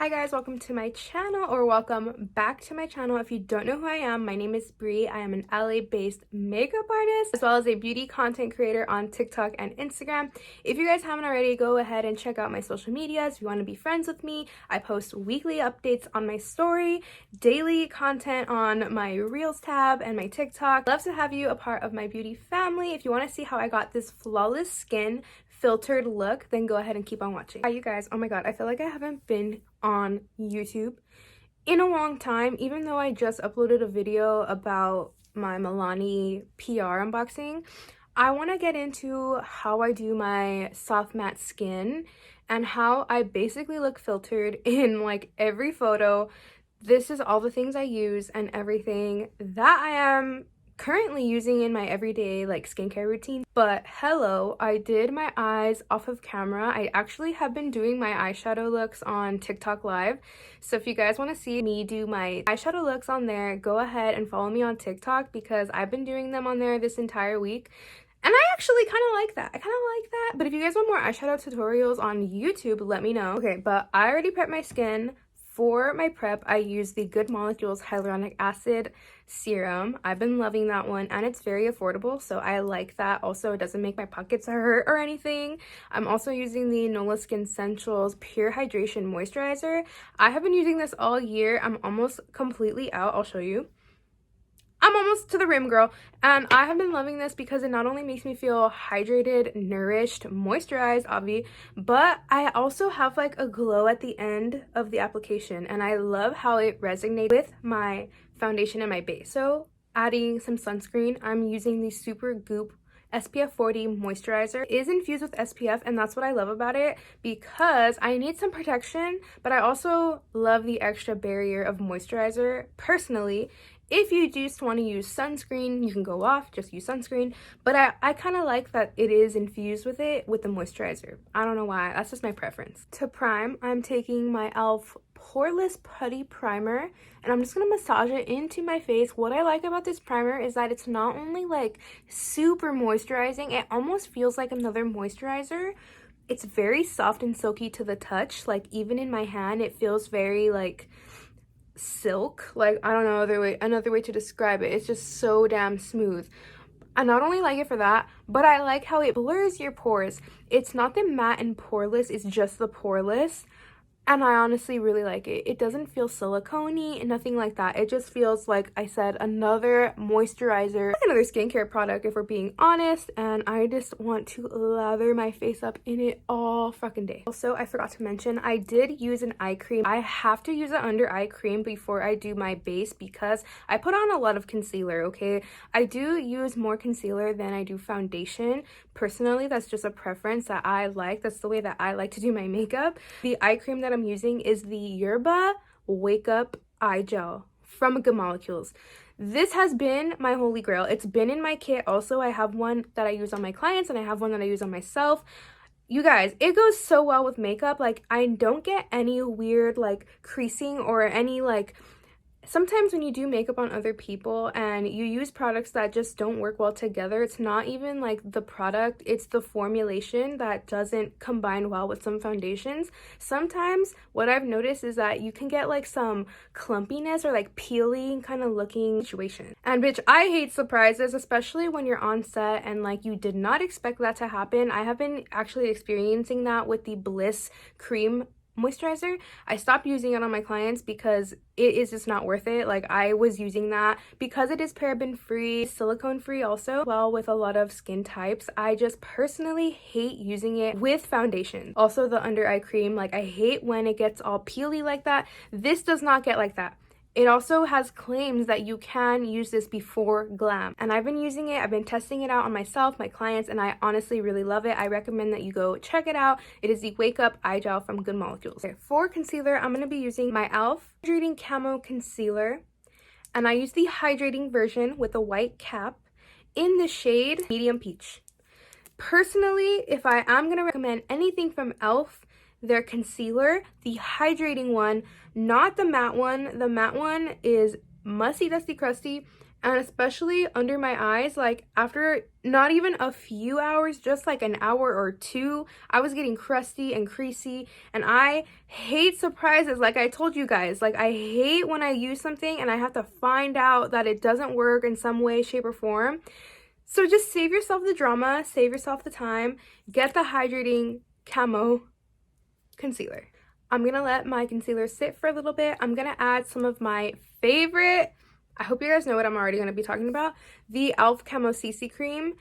Hi guys, welcome to my channel, or welcome back to my channel. If you don't know who I am, my name is Bree. I am an LA-based makeup artist as well as a beauty content creator on TikTok and Instagram. If you guys haven't already, go ahead and check out my social medias. If you want to be friends with me, I post weekly updates on my story, daily content on my Reels tab and my TikTok. I'd love to have you a part of my beauty family. If you want to see how I got this flawless skin filtered look, then go ahead and keep on watching. Hi you guys, oh my god, I feel like I haven't been on YouTube in a long time, even though I just uploaded a video about my Milani PR unboxing. I want to get into how I do my soft matte skin and how I basically look filtered in like every photo. This is all the things I use and everything that I am currently using in my everyday like skincare routine. But hello, I did my eyes off of camera. I actually have been doing my eyeshadow looks on TikTok live, so if you guys want to see me do my eyeshadow looks on there, go ahead and follow me on TikTok because I've been doing them on there this entire week. And I actually kind of like that. But if you guys want more eyeshadow tutorials on YouTube, let me know. Okay, but I already prepped my skin. For my prep, I use the Good Molecules Hyaluronic Acid Serum. I've been loving that one, and it's very affordable, so I like that. Also, it doesn't make my pockets hurt or anything. I'm also using the Nolah Skin Essentials Pure Hydration Moisturizer. I have been using this all year. I'm almost completely out. I'll show you. I'm almost to the rim, girl, and I have been loving this because it not only makes me feel hydrated, nourished, moisturized, obvi, but I also have like a glow at the end of the application, and I love how it resonates with my foundation and my base. So adding some sunscreen, I'm using the Super Goop SPF 40 moisturizer. It is infused with SPF, and that's what I love about it because I need some protection, but I also love the extra barrier of moisturizer personally. If you just want to use sunscreen, you can go off, just use sunscreen. But I kind of like that it is infused with it with the moisturizer. I don't know why, that's just my preference. To prime, I'm taking my e.l.f. Poreless Putty Primer, and I'm just going to massage it into my face. What I like about this primer is that it's not only like super moisturizing, it almost feels like another moisturizer. It's very soft and silky to the touch. Like even in my hand, it feels very like silk. Like I don't know another way to describe it. It's just so damn smooth. I not only like it for that, but I like how it blurs your pores. It's not the matte and poreless, it's just the poreless, and I honestly really like it. It doesn't feel silicone-y and nothing like that. It just feels like I said, another moisturizer, like another skincare product if we're being honest, and I just want to lather my face up in it all fucking day. Also, I forgot to mention, I did use an eye cream. I have to use an under eye cream before I do my base because I put on a lot of concealer, okay? I do use more concealer than I do foundation. Personally, that's just a preference that I like. That's the way that I like to do my makeup. The eye cream that I'm using is the Yerba Wake Up Eye Gel from Good Molecules. This has been my holy grail. It's been in my kit. Also, I have one that I use on my clients and I have one that I use on myself. You guys, it goes so well with makeup. Like I don't get any weird like creasing or any like, sometimes when you do makeup on other people and you use products that just don't work well together, it's not even like the product, it's the formulation that doesn't combine well with some foundations. Sometimes what I've noticed is that you can get like some clumpiness or like peeling kind of looking situation. And bitch, I hate surprises, especially when you're on set and like you did not expect that to happen. I have been actually experiencing that with the Bliss Cream moisturizer. I stopped using it on my clients because it is just not worth it. Like I was using that because it is paraben free, silicone free also, well with a lot of skin types. I just personally hate using it with foundation. Also the under eye cream, like I hate when it gets all peely like that. This does not get like that. It also has claims that you can use this before glam, and I've been using it. I've been testing it out on myself, my clients, and I honestly really love it. I recommend that you go check it out. It is the Wake Up Eye Gel from Good Molecules. Okay, for concealer, I'm going to be using my e.l.f. Hydrating Camo Concealer, and I use the hydrating version with a white cap in the shade Medium Peach. Personally, if I am going to recommend anything from e.l.f., their concealer, the hydrating one, not the matte one. The matte one is musty, dusty, crusty. and especially under my eyes, like after not even a few hours, just like an hour or two, I was getting crusty and creasy. And I hate surprises. Like I told you guys, like I hate when I use something and I have to find out that it doesn't work in some way, shape, or form. So just save yourself the drama, save yourself the time, get the hydrating Camo concealer. I'm gonna let my concealer sit for a little bit. I'm gonna add some of my favorite, I hope you guys know what I'm already gonna be talking about, the e.l.f. Camo Cc Cream.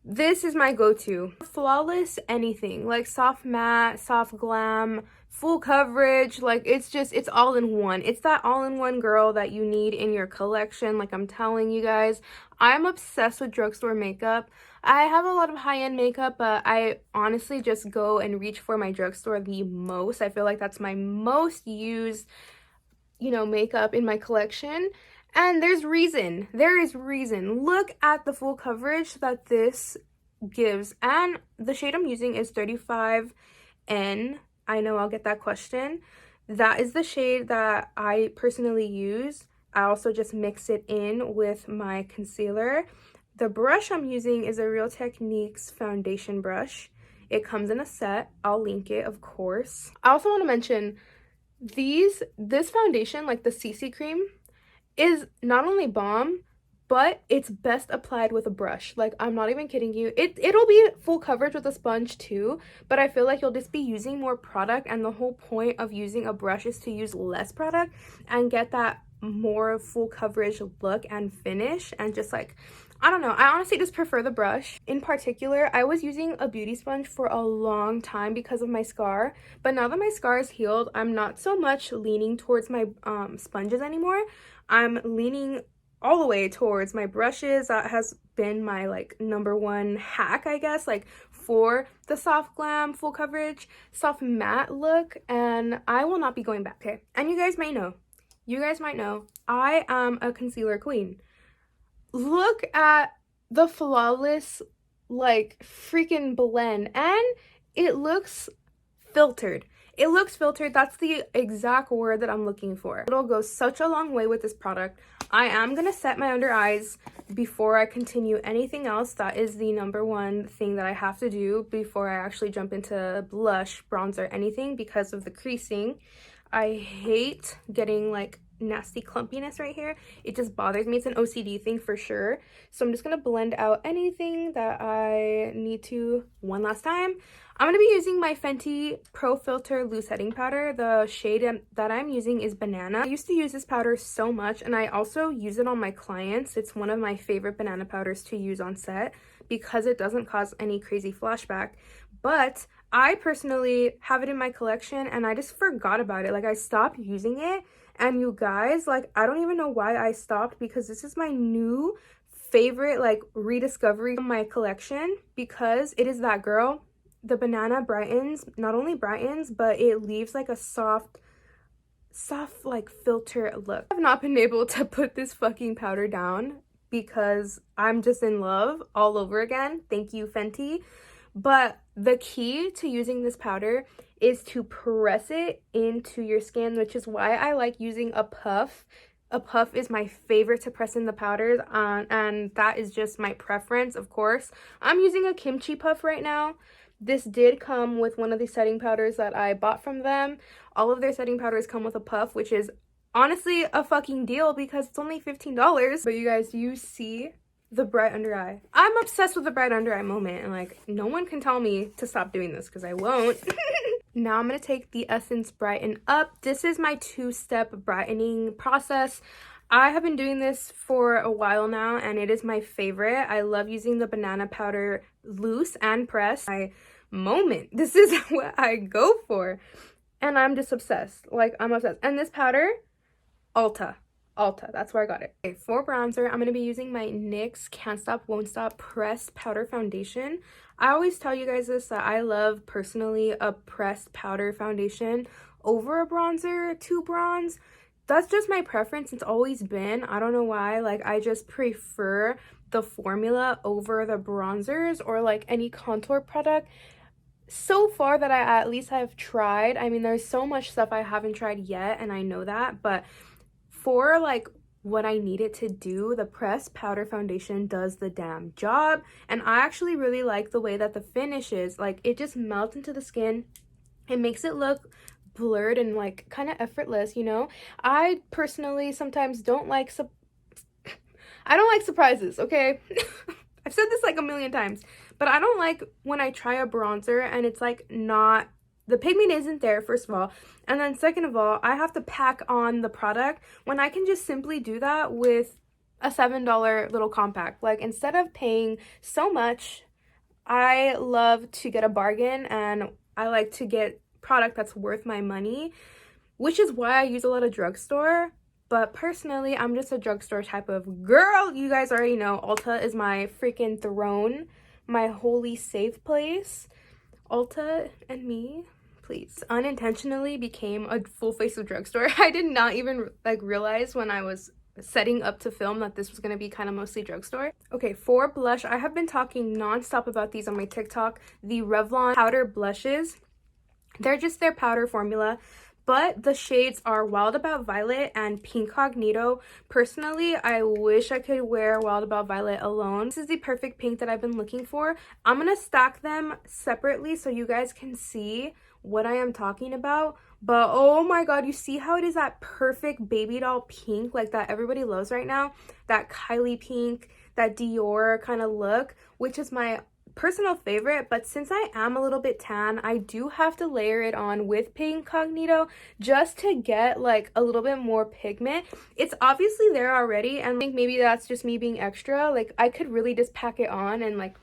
This is my go-to. Flawless anything, like soft matte, soft glam, full coverage, like it's all in one. It's that all-in-one girl that you need in your collection. Like I'm telling you guys, I'm obsessed with drugstore makeup. I have a lot of high-end makeup, but I honestly just go and reach for my drugstore the most. I feel like that's my most used, you know, makeup in my collection. And there's reason. There is reason. Look at the full coverage that this gives. And the shade I'm using is 35N. I know I'll get that question. That is the shade that I personally use. I also just mix it in with my concealer. The brush I'm using is a Real Techniques foundation brush. It comes in a set. I'll link it, of course. I also want to mention this foundation, like the CC cream, is not only bomb, but it's best applied with a brush. Like I'm not even kidding you. It'll be full coverage with a sponge too, but I feel like you'll just be using more product, and the whole point of using a brush is to use less product and get that more full coverage look and finish. And just like, I don't know, I honestly just prefer the brush. In particular, I was using a beauty sponge for a long time because of my scar, but now that my scar is healed, I'm not so much leaning towards my sponges anymore. I'm leaning all the way towards my brushes. That has been my like #1 hack, I guess, like for the soft glam, full coverage, soft matte look, and I will not be going back. Okay, and you guys might know, I am a concealer queen. Look at the flawless, like, freaking blend, and it looks filtered. It looks filtered. That's the exact word that I'm looking for. It'll go such a long way with this product. I am gonna set my under eyes before I continue anything else. That is the #1 thing that I have to do before I actually jump into blush, bronzer, anything, because of the creasing. I hate getting like nasty clumpiness right here. It just bothers me. It's an OCD thing for sure. So I'm just gonna blend out anything that I need to one last time. I'm gonna be using my Fenty Pro Filter Loose Setting Powder. The shade that I'm using is Banana. I used to use this powder so much, and I also use it on my clients. It's one of my favorite banana powders to use on set because it doesn't cause any crazy flashback. But I personally have it in my collection and I just forgot about it. Like I stopped using it, and you guys, like I don't even know why I stopped, because this is my new favorite like rediscovery of my collection, because it is that girl. The banana brightens, not only brightens, but it leaves like a soft like filter look. I've not been able to put this fucking powder down because I'm just in love all over again. Thank you, Fenty. But the key to using this powder is to press it into your skin, which is why I like using a puff. A puff is my favorite to press in the powders on, and that is just my preference, of course. I'm using a kimchi puff right now. This did come with one of the setting powders that I bought from them. All of their setting powders come with a puff, which is honestly a fucking deal because it's only $15. But you guys, you see the bright under eye. I'm obsessed with the bright under eye moment, and like no one can tell me to stop doing this because I won't. Now I'm going to take the Essence Brighten Up. This is my 2-step brightening process. I have been doing this for a while now, and it is my favorite. I love using the banana powder loose and pressed. My moment. This is what I go for. And I'm just obsessed. Like, I'm obsessed. And this powder, Ulta, that's where I got it. Okay, for bronzer, I'm going to be using my NYX Can't Stop Won't Stop Pressed Powder Foundation. I always tell you guys this, that I love personally a pressed powder foundation over a bronzer to bronze. That's just my preference. It's always been. I don't know why. Like, I just prefer the formula over the bronzers or like any contour product. So far that I at least have tried. I mean, there's so much stuff I haven't tried yet, and I know that, but for like what I need it to do. The pressed powder foundation does the damn job, and I actually really like the way that the finish is. Like, it just melts into the skin. It makes it look blurred and like kind of effortless, you know. I personally sometimes don't like surprises, okay? I've said this like a million times, but I don't like when I try a bronzer and it's like not, the pigment isn't there, first of all, and then second of all, I have to pack on the product when I can just simply do that with a $7 little compact. Like, instead of paying so much, I love to get a bargain, and I like to get product that's worth my money, which is why I use a lot of drugstore. But personally, I'm just a drugstore type of girl. You guys already know Ulta is my freaking throne, my holy safe place. Ulta and me, please. Unintentionally became a full face of drugstore. I did not even like realize when I was setting up to film that this was going to be kind of mostly drugstore. Okay, for blush, I have been talking non-stop about these on my TikTok. The Revlon powder blushes. They're just their powder formula, but the shades are Wild About Violet and Pinkcognito. Personally, I wish I could wear Wild About Violet alone. This is the perfect pink that I've been looking for. I'm gonna stack them separately so you guys can see what I am talking about. But oh my god, you see how it is that perfect baby doll pink, like that everybody loves right now? That Kylie pink, that Dior kind of look, which is my personal favorite. But since I am a little bit tan, I do have to layer it on with Pinkcognito just to get like a little bit more pigment. It's obviously there already, and I think maybe that's just me being extra. Like, I could really just pack it on and like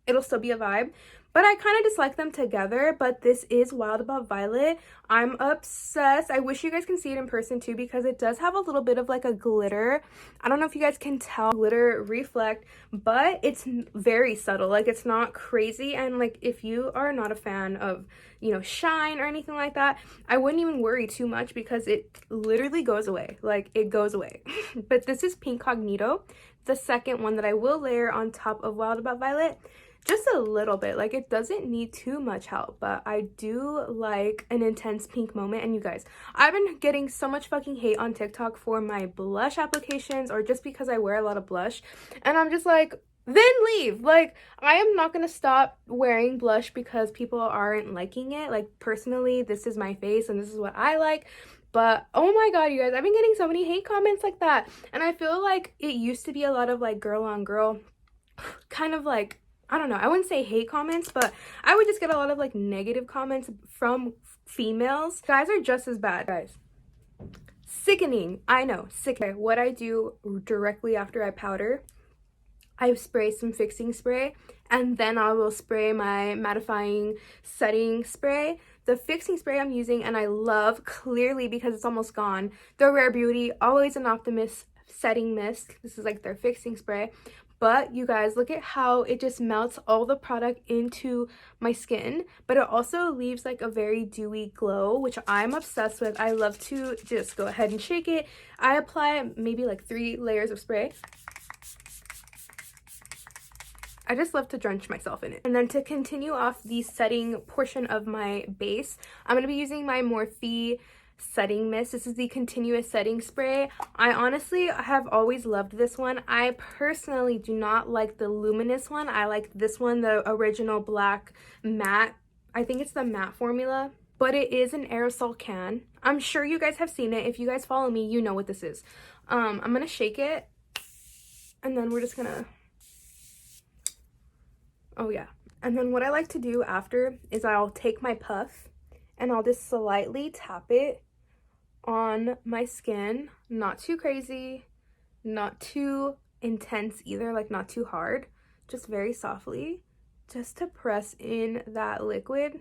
it'll still be a vibe, but I kind of just like them together. But this is Wild About Violet. I'm obsessed. I wish you guys can see it in person too, because it does have a little bit of like a glitter. I don't know if you guys can tell, glitter reflect, but it's very subtle. Like, it's not crazy. And like, if you are not a fan of, you know, shine or anything like that, I wouldn't even worry too much because it literally goes away. Like, it goes away. But this is Pinkcognito, the second one that I will layer on top of Wild About Violet. Just a little bit. Like, it doesn't need too much help, but I do like an intense pink moment. And you guys, I've been getting so much fucking hate on TikTok for my blush applications, or just because I wear a lot of blush, and I'm just like, then leave. Like, I am not gonna stop wearing blush because people aren't liking it. Like, personally, this is my face and this is what I like. But oh my god, you guys, I've been getting so many hate comments like that, and I feel like it used to be a lot of like girl on girl kind of like, I don't know, I wouldn't say hate comments, but I would just get a lot of like negative comments from females. Guys are just as bad, guys. Sickening. I know, sickening. What I do directly after I powder, I spray some fixing spray, and then I will spray my mattifying setting spray. The fixing spray I'm using, and I love, clearly because it's almost gone, the Rare Beauty Always an Optimist setting mist. This is like their fixing spray. But you guys, look at how it just melts all the product into my skin, but it also leaves like a very dewy glow, which I'm obsessed with. I love to just go ahead and shake it. I apply maybe like 3 layers of spray. I just love to drench myself in it. And then to continue off the setting portion of my base, I'm going to be using my Morphe setting mist. This is the continuous setting spray. I honestly have always loved this one. I personally do not like the luminous one. I like this one, the original black matte. I think it's the matte formula, but it is an aerosol can. I'm sure you guys have seen it. If you guys follow me, you know what this is. I'm gonna shake it, and then we're just gonna, oh yeah. And then what I like to do after is I'll take my puff and I'll just slightly tap it on my skin. Not too crazy, not too intense either, like not too hard, just very softly, just to press in that liquid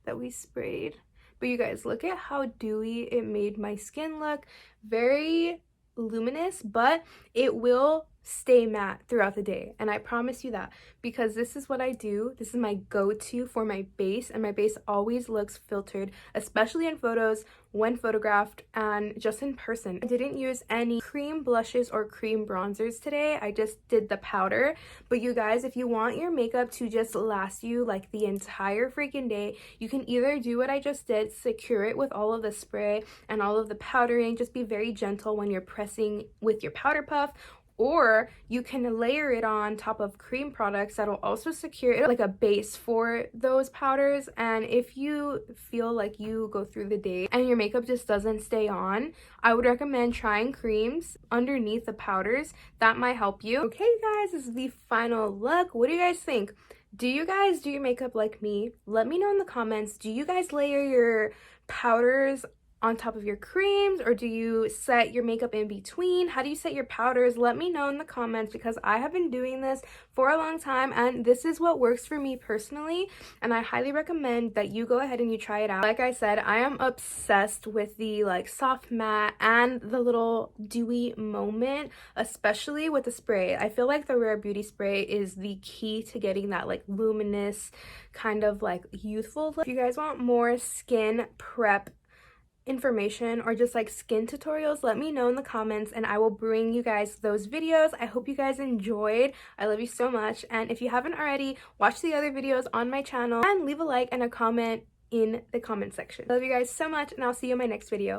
that we sprayed. But you guys, look at how dewy it made my skin look. Very luminous, but it will stay matte throughout the day, and I promise you that, because this is what I do. This is my go-to for my base, and my base always looks filtered, especially in photos, when photographed, and just in person. I didn't use any cream blushes or cream bronzers today. I just did the powder. But you guys, if you want your makeup to just last you like the entire freaking day, you can either do what I just did, secure it with all of the spray and all of the powdering, just be very gentle when you're pressing with your powder puff, or you can layer it on top of cream products that'll also secure it like a base for those powders. And if you feel like you go through the day and your makeup just doesn't stay on, I would recommend trying creams underneath the powders. That might help you. Okay guys, this is the final look. What do you guys think? Do you guys do your makeup like me? Let me know in the comments. Do you guys layer your powders on top of your creams, or do you set your makeup in between? How do you set your powders? Let me know in the comments, because I have been doing this for a long time and this is what works for me personally, and I highly recommend that you go ahead and you try it out. Like I said, I am obsessed with the like soft matte and the little dewy moment, especially with the spray. I feel like the Rare Beauty spray is the key to getting that like luminous kind of like youthful look. If you guys want more skin prep information or just like skin tutorials, let me know in the comments and I will bring you guys those videos. I hope you guys enjoyed. I love you so much, and if you haven't already, watch the other videos on my channel and leave a like and a comment in the comment section. I love you guys so much, and I'll see you in my next video.